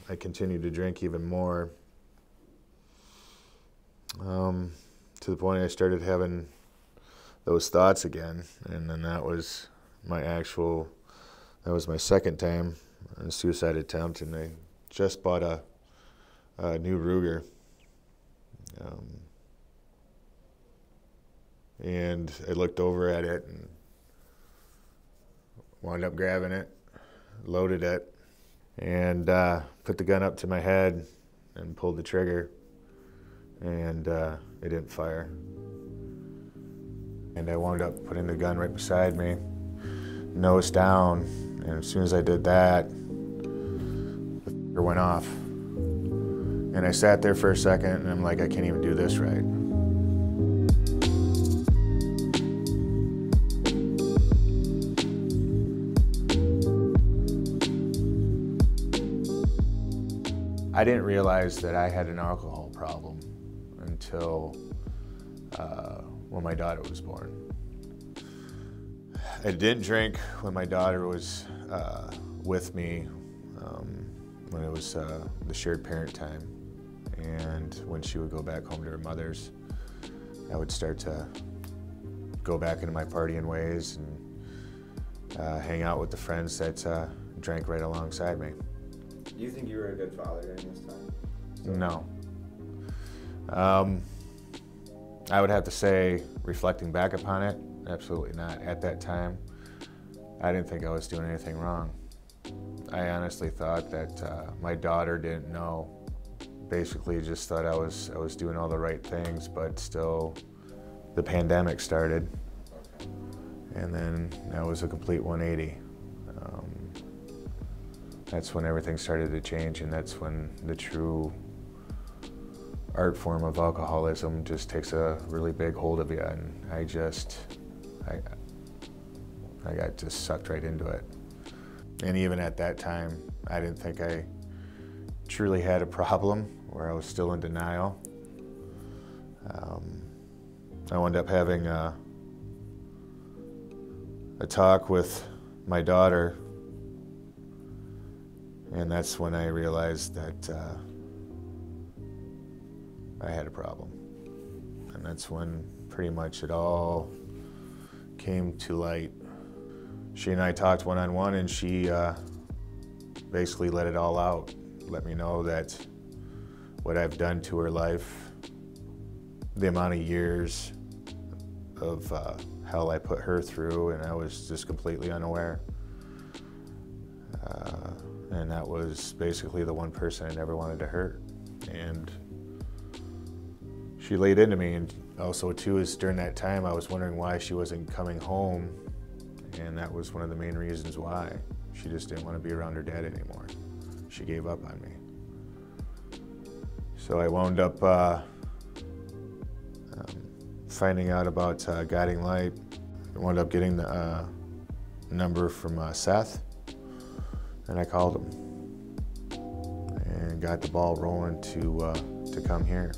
I continued to drink even more, to the point I started having those thoughts again. And then that was my second time, a suicide attempt, and I just bought a new Ruger. And I looked over at it and wound up grabbing it, loaded it, and put the gun up to my head and pulled the trigger, and it didn't fire. And I wound up putting the gun right beside me, nose down, and as soon as I did that, the finger went off. And I sat there for a second, and I'm like, I can't even do this right. I didn't realize that I had an alcohol problem until when my daughter was born. I didn't drink when my daughter was with me, when it was the shared parent time. And when she would go back home to her mother's, I would start to go back into my partying ways and hang out with the friends that drank right alongside me. Do you think you were a good father during this time? No. I would have to say, reflecting back upon it, absolutely not. At that time, I didn't think I was doing anything wrong. I honestly thought that my daughter didn't know. Basically just thought I was doing all the right things, but still the pandemic started. And then that was a complete 180. That's when everything started to change, and that's when the true art form of alcoholism just takes a really big hold of you, and I got just sucked right into it. And even at that time, I didn't think I truly had a problem, where I was still in denial. I wound up having a talk with my daughter, and that's when I realized that I had a problem. And that's when pretty much it all came to light. She and I talked one-on-one, and she basically let it all out. Let me know that what I've done to her life, the amount of years of hell I put her through, and I was just completely unaware. And that was basically the one person I never wanted to hurt. And she laid into me, and also too is during that time I was wondering why she wasn't coming home, and that was one of the main reasons why. She just didn't want to be around her dad anymore. She gave up on me. So I wound up finding out about Guiding Light. I wound up getting the number from Seth, and I called him and got the ball rolling to come here.